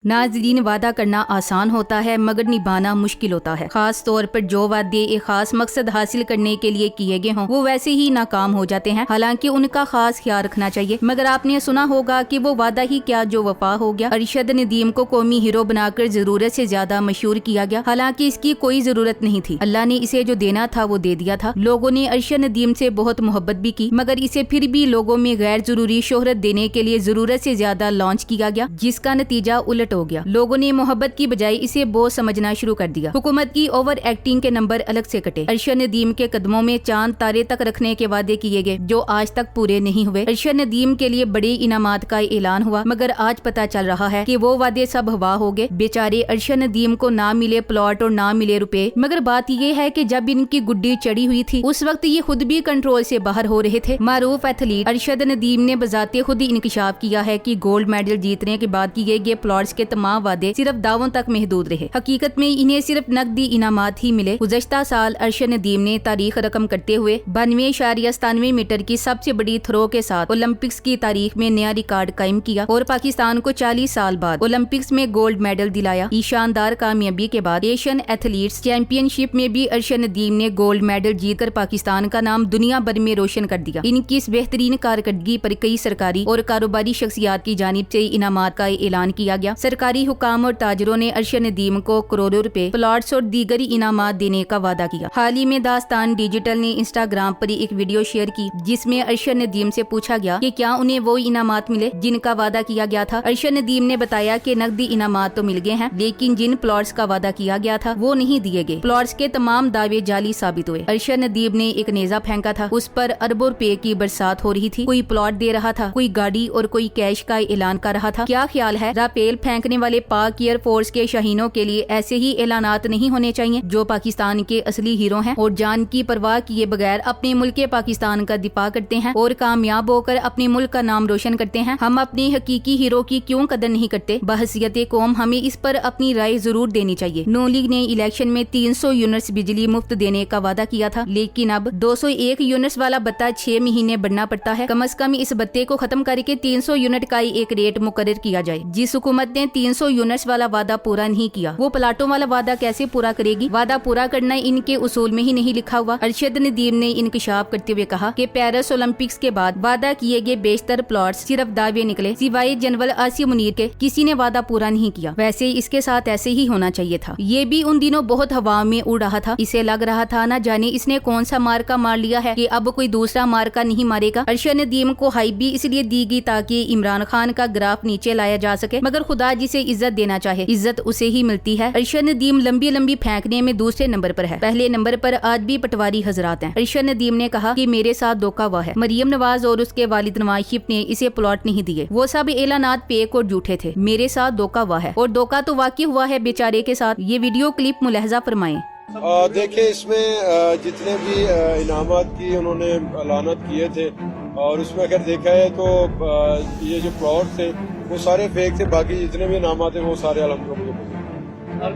नाज़रीन, वादा करना आसान होता है मगर निभाना मुश्किल होता है। खास तौर पर जो वादे एक खास मकसद हासिल करने के लिए किए गए हों वो वैसे ही नाकाम हो जाते हैं। हालांकि उनका खास ख्याल रखना चाहिए, मगर आपने सुना होगा कि वो वादा ही क्या जो वफा हो गया। अरशद नदीम को कौमी हीरो बनाकर जरूरत से ज्यादा मशहूर किया गया, हालांकि इसकी कोई जरूरत नहीं थी। अल्लाह ने इसे जो देना था वो दे दिया था। लोगों ने अरशद नदीम से बहुत मोहब्बत भी की, मगर इसे फिर भी लोगों में गैर जरूरी शोहरत देने के लिए जरूरत से ज्यादा लॉन्च किया गया, जिसका नतीजा उलट हो गया। लोगों ने मोहब्बत की बजाय इसे बोझ समझना शुरू कर दिया। हुकूमत की ओवर एक्टिंग के नंबर अलग से कटे। अरशद नदीम के कदमों में चांद तारे तक रखने के वादे किए गए जो आज तक पूरे नहीं हुए। अरशद नदीम के लिए बड़े इनामात का ऐलान हुआ, मगर आज पता चल रहा है कि वो वादे सब हवा हो गए। बेचारे अरशद नदीम को ना मिले प्लॉट और ना मिले रुपए। मगर बात ये है कि जब इनकी गुड्डी चढ़ी हुई थी उस वक्त ये खुद भी कंट्रोल से बाहर हो रहे थे। मारूफ एथलीट अरशद नदीम ने बजाते खुद ही इंकशाफ किया है कि गोल्ड मेडल जीतने के बाद किए गए प्लॉट्स के तमाम वादे सिर्फ दावों तक महदूद रहे। हकीकत में इन्हें सिर्फ नकदी इनामात ही मिले। गुज़श्ता साल अरशद नदीम ने तारीख रकम करते हुए 92.97 मीटर की सबसे बड़ी थ्रो के साथ ओलंपिक्स की तारीख में नया रिकॉर्ड कायम किया और पाकिस्तान को 40 साल बाद ओलंपिक्स में गोल्ड मेडल दिलाया। इस शानदार कामयाबी के बाद एशियन एथलीट्स चैंपियनशिप में भी अरशद नदीम ने गोल्ड मेडल जीतकर पाकिस्तान का नाम दुनिया भर में रोशन कर दिया। इनकी इस बेहतरीन कारकर्दगी पर कई सरकारी और कारोबारी शख्सियात की जानिब से इनामात का ऐलान किया गया। सरकारी हुकाम और ताजरों ने अरशद नदीम को करोड़ों रुपए, प्लॉट्स और दीगर इनामात देने का वादा किया। हाल ही में दास्तान डिजिटल ने इंस्टाग्राम पर एक वीडियो शेयर की जिसमें अरशद नदीम से पूछा गया कि क्या उन्हें वो इनामात मिले जिनका वादा किया गया था। अरशद नदीम ने बताया कि नकदी इनामात तो मिल गए हैं, लेकिन जिन प्लॉट्स का वादा किया गया था वो नहीं दिए गए। प्लॉट्स के तमाम दावे जाली साबित हुए। अरशद नदीम ने एक नेजा फेंका था, उस पर अरबों रुपए की बरसात हो रही थी। कोई प्लॉट दे रहा था, कोई गाड़ी और कोई कैश का ऐलान कर रहा था। क्या ख्याल है, राफेल फेंकने वाले पाक एयरफोर्स के शाहीनों के लिए ऐसे ही ऐलानात नहीं होने चाहिए जो पाकिस्तान के असली हीरो हैं और जान की परवाह किए बगैर अपने मुल्क के पाकिस्तान का दिफा करते हैं और कामयाब होकर अपने मुल्क का नाम रोशन करते हैं। हम अपने हकीकी हीरो की क्यों कदर नहीं करते? बहसियत कौम हमें इस पर अपनी राय जरूर देनी चाहिए। नून लीग ने इलेक्शन में 300 यूनिट्स बिजली मुफ्त देने का वादा किया था, लेकिन अब 201 यूनिट्स वाला बत्ता 6 महीने बढ़ना पड़ता है। कम से कम इस बत्ते को खत्म करके 300 यूनिट का एक रेट मुकर्रर किया जाए। जिस हुकूमत ने 300 यूनिट्स वाला वादा पूरा नहीं किया वो प्लाटों वाला वादा कैसे पूरा करेगी? वादा पूरा करना इनके उसूल में ही नहीं लिखा हुआ। अरशद नदीम ने इंकशाफ करते हुए कहा कि पेरिस ओलंपिक्स के बाद वादा किए गए बेशतर प्लॉट्स सिर्फ दावे निकले, सिवाय जनरल आसिफ मुनीर के किसी ने वादा पूरा नहीं किया। वैसे इसके साथ ऐसे ही होना चाहिए था। ये भी उन दिनों बहुत हवा में उड़ रहा था। इसे लग रहा था ना जाने इसने कौन सा मार्का मार लिया है कि अब कोई दूसरा मार्का नहीं मारेगा। अरशद नदीम को हाइप भी इसलिए दी गई ताकि इमरान खान का ग्राफ नीचे लाया जा सके, मगर खुदा जिसे इज्जत देना चाहे इज्जत उसे ही मिलती है। अरशद नदीम लंबी लंबी फेंकने में दूसरे नंबर पर है, पहले नंबर पर आज भी पटवारी हजरात हैं। अरशद नदीम ने कहा कि मेरे साथ धोखा हुआ है। मरियम नवाज और उसके वालिद नवाज शरीफ ने इसे प्लॉट नहीं दिए, वो सब ऐलानात फेक और झूठे थे। मेरे साथ धोखा हुआ है और धोखा तो वाकई हुआ है बेचारे के साथ। ये वीडियो क्लिप मुलाहजा फरमाएं। देखिए, इसमें जितने भी इनामात की उन्होंने ऐलानात किए थे और उसमें अगर देखा है तो ये जो प्लॉट थे वो सारे फेक थे। बाकी जितने भी इनामात थे वो सारे अल्हम्दुलिल्लाह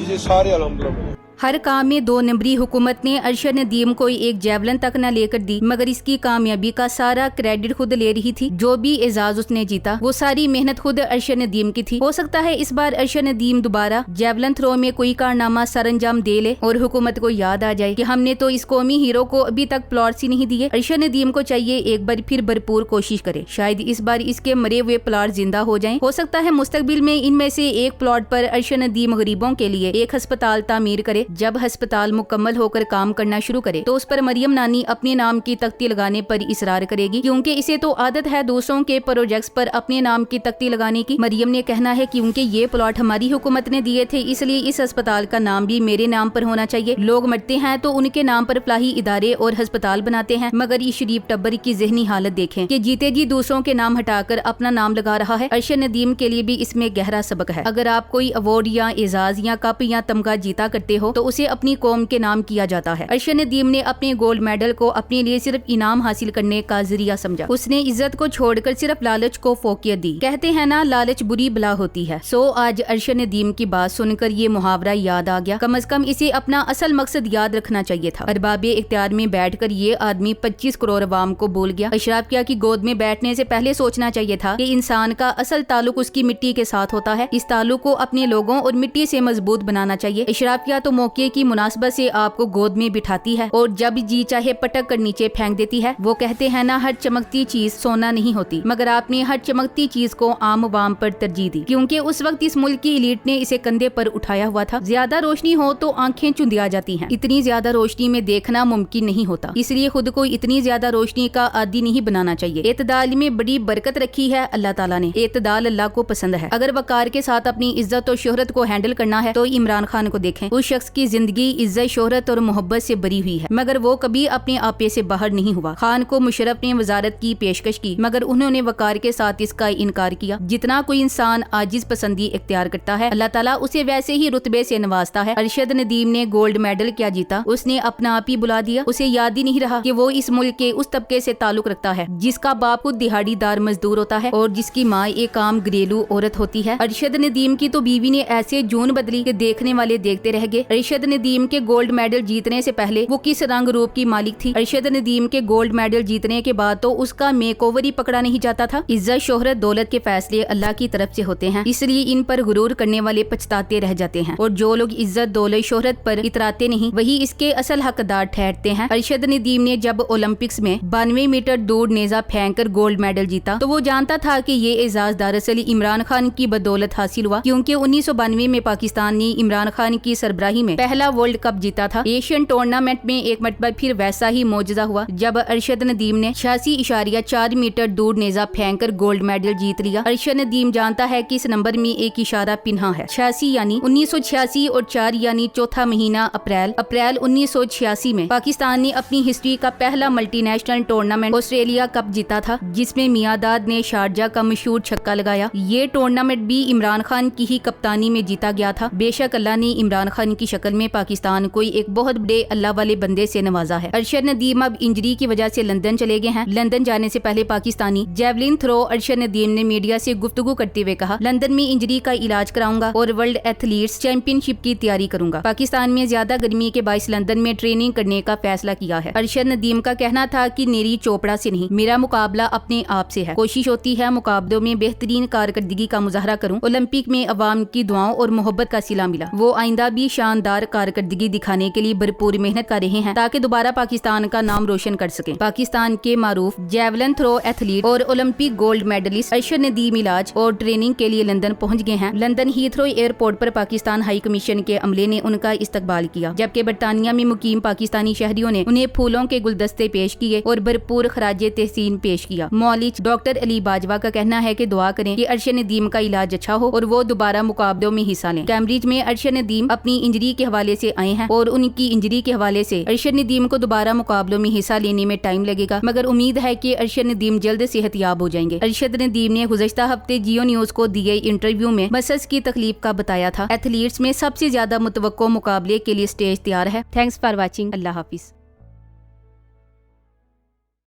जी सारे अल्हम्दुलिल्लाह। हर काम में 2 नंबरी हुकूमत ने अरशद नदीम को एक जेवलन तक न लेकर दी, मगर इसकी कामयाबी का सारा क्रेडिट खुद ले रही थी। जो भी एजाज उसने जीता वो सारी मेहनत खुद अरशद नदीम की थी। हो सकता है इस बार अरशद नदीम दोबारा जेवलन थ्रो में कोई कारनामा सरंजाम दे ले और हुकूमत को याद आ जाए कि हमने तो इस कौमी हीरो को अभी तक प्लॉट्स ही नहीं दिए। अरशद नदीम को चाहिए एक बार फिर भरपूर कोशिश करे, शायद इस बार इसके मरे हुए प्लॉट जिंदा हो जाएं। हो सकता है मुस्तकबिल में इनमें से एक प्लॉट पर अरशद नदीम गरीबों के लिए एक अस्पताल तामीर करे। जब अस्पताल मुकम्मल होकर काम करना शुरू करे तो उस पर मरियम नानी अपने नाम की तख्ती लगाने पर इसरार करेगी, क्योंकि इसे तो आदत है दूसरों के प्रोजेक्ट्स पर अपने नाम की तख्ती लगाने की। मरियम ने कहना है क्योंकि ये प्लॉट हमारी हुकूमत ने दिए थे इसलिए इस अस्पताल का नाम भी मेरे नाम पर होना चाहिए। लोग मरते हैं तो उनके नाम पर फलाही इदारे और अस्पताल बनाते हैं, मगर इस शरीफ टब्बर की ज़हनी हालत देखें कि जीते जी दूसरों के नाम हटाकर अपना नाम लगा रहा है। अरशद नदीम के लिए भी इसमें गहरा सबक है। अगर आप कोई अवार्ड या एजाज या कप या तमगा जीता करते हो تو اسے اپنی قوم کے نام کیا جاتا ہے۔ ارشد ندیم نے اپنے گولڈ میڈل کو اپنے لیے صرف انعام حاصل کرنے کا ذریعہ سمجھا۔ اس نے عزت کو چھوڑ کر صرف لالچ کو فوقیت دی۔ کہتے ہیں نا، لالچ بری بلا ہوتی ہے۔ آج ارشد ندیم کی بات سن کر یہ محاورہ یاد آ گیا۔ کم از کم اسے اپنا اصل مقصد یاد رکھنا چاہیے تھا۔ ارباب اختیار میں بیٹھ کر یہ آدمی 25 کروڑ عوام کو بھول گیا۔ اشرافیہ کی گود میں بیٹھنے سے پہلے سوچنا چاہیے تھا کہ انسان کا اصل تعلق اس کی مٹی کے ساتھ ہوتا ہے۔ اس تعلق کو اپنے لوگوں اور مٹی سے مضبوط بنانا چاہیے۔ اشرافیہ تو موقع کی مناسبت سے آپ کو گود میں بٹھاتی ہے اور جب جی چاہے پٹک کر نیچے پھینک دیتی ہے۔ وہ کہتے ہیں نا، ہر چمکتی چیز سونا نہیں ہوتی، مگر آپ نے ہر چمکتی چیز کو عام عوام پر ترجیح دی، کیونکہ اس وقت اس ملک کی ایلیٹ نے اسے کندھے پر اٹھایا ہوا تھا۔ زیادہ روشنی ہو تو آنکھیں چندیا جاتی ہیں، اتنی زیادہ روشنی میں دیکھنا ممکن نہیں ہوتا، اس لیے خود کو اتنی زیادہ روشنی کا عادی نہیں بنانا چاہیے۔ اعتدال میں بڑی برکت رکھی ہے اللہ تعالیٰ نے، اعتدال اللہ کو پسند ہے۔ اگر وقار کے ساتھ اپنی عزت اور شہرت کو ہینڈل کرنا ہے تو عمران خان کو دیکھیں، اس شخص کی زندگی عزت، شہرت اور محبت سے بری ہوئی ہے، مگر وہ کبھی اپنے آپے سے باہر نہیں ہوا۔ خان کو مشرف نے وزارت کی پیشکش کی، مگر انہوں نے وقار کے ساتھ اس کا انکار کیا۔ جتنا کوئی انسان عاجز پسندی اختیار کرتا ہے، اللہ تعالیٰ اسے ویسے ہی رتبے سے نوازتا ہے۔ ارشد ندیم نے گولڈ میڈل کیا جیتا، اس نے اپنا آپ ہی بلا دیا۔ اسے یاد ہی نہیں رہا کہ وہ اس ملک کے اس طبقے سے تعلق رکھتا ہے جس کا باپ خود دہاڑی دار مزدور ہوتا ہے اور جس کی ماں ایک عام گھریلو عورت ہوتی ہے۔ ارشد ندیم کی تو بیوی نے ایسے جون بدلی کہ دیکھنے والے دیکھتے رہ گئے۔ ارشد ندیم کے گولڈ میڈل جیتنے سے پہلے وہ کس رنگ روپ کی مالک تھی؟ ارشد ندیم کے گولڈ میڈل جیتنے کے بعد تو اس کا میک اوور ہی پکڑا نہیں جاتا تھا۔ عزت، شہرت، دولت کے فیصلے اللہ کی طرف سے ہوتے ہیں، اس لیے ان پر غرور کرنے والے پچھتاتے رہ جاتے ہیں، اور جو لوگ عزت، دولت، شہرت پر اتراتے نہیں، وہی اس کے اصل حقدار ٹھہرتے ہیں۔ ارشد ندیم نے جب اولمپکس میں 92 میٹر دور نیزہ پھینک کر گولڈ میڈل جیتا تو وہ جانتا تھا کہ یہ اعزاز دراصل عمران خان کی بدولت حاصل ہوا، کیونکہ 1992 میں پاکستان نے عمران خان کی سربراہی میں پہلا ورلڈ کپ جیتا تھا۔ ایشین ٹورنامنٹ میں ایک مرتبہ پھر ویسا ہی معجزہ ہوا جب ارشد ندیم نے 86.4 میٹر دور نیزہ پھینک کر گولڈ میڈل جیت لیا۔ ارشد ندیم جانتا ہے کہ اس نمبر میں ایک اشارہ پنہا ہے۔ 86 یعنی 1986 اور 4 یعنی چوتھا مہینہ اپریل 1986 میں پاکستان نے اپنی ہسٹری کا پہلا multi national tournament Australia cup جیتا تھا، جس میں میاداد نے شارجہ کا مشہور چھکا لگایا۔ یہ ٹورنامنٹ بھی عمران خان کی ہی کپتانی میں جیتا گیا تھا۔ بے شک اللہ نے عمران خان کی شکل میں پاکستان کو ایک بہت بڑے اللہ والے بندے سے نوازا ہے۔ ارشد ندیم اب انجری کی وجہ سے لندن چلے گئے ہیں۔ لندن جانے سے پہلے پاکستانی جیولن تھرو ارشد ندیم نے میڈیا سے گفتگو کرتے ہوئے کہا، لندن میں انجری کا علاج کراؤں گا اور ورلڈ ایتھلیٹس چیمپئن شپ کی تیاری کروں گا۔ پاکستان میں زیادہ گرمی کے باعث لندن میں ٹریننگ کرنے کا فیصلہ کیا ہے۔ ارشد ندیم کا کہنا تھا کہ نیری چوپڑا سے نہیں، میرا مقابلہ اپنے آپ سے ہے۔ کوشش ہوتی ہے مقابلوں میں بہترین کارکردگی کا مظاہرہ کروں۔ اولمپک میں عوام کی دعاؤں اور محبت کا صلہ ملا۔ وہ آئندہ بھی شاندار کارکردگی دکھانے کے لیے بھرپور محنت کر رہے ہیں تاکہ دوبارہ پاکستان کا نام روشن کر سکیں۔ پاکستان کے معروف جیولن تھرو ایتھلیٹ اور Olympic gold medalist Arshad Nadeem علاج اور ٹریننگ کے لیے لندن پہنچ گئے ہیں۔ لندن ہیتھرو ایئرپورٹ پر پاکستان ہائی کمیشن کے عملے نے ان کا استقبال کیا، جبکہ برطانیہ میں مقیم پاکستانی شہریوں نے انہیں پھولوں کے گلدستے پیش کیے اور بھرپور خراج تحسین پیش کیا۔ معالج ڈاکٹر علی باجوہ کا کہنا ہے کہ دعا کریں کہ ارشد ندیم کا علاج اچھا ہو اور وہ دوبارہ مقابلوں میں حصہ لیں۔ کیمبرج میں ارشد ندیم اپنی انجری کے حوالے سے آئے ہیں اور ان کی انجری کے حوالے سے ارشد ندیم کو دوبارہ مقابلوں میں حصہ لینے میں ٹائم لگے گا، مگر امید ہے کہ ارشد ندیم جلد صحت یاب ہو جائیں گے۔ ارشد ندیم نے گزشتہ ہفتے جیو نیوز کو دیے انٹرویو میں مسلز کی تکلیف کا بتایا تھا۔ ایتھلیٹس میں سب سے زیادہ متوقع مقابلے کے لیے سٹیج تیار ہے۔ Thanks for watching. اللہ حافظ۔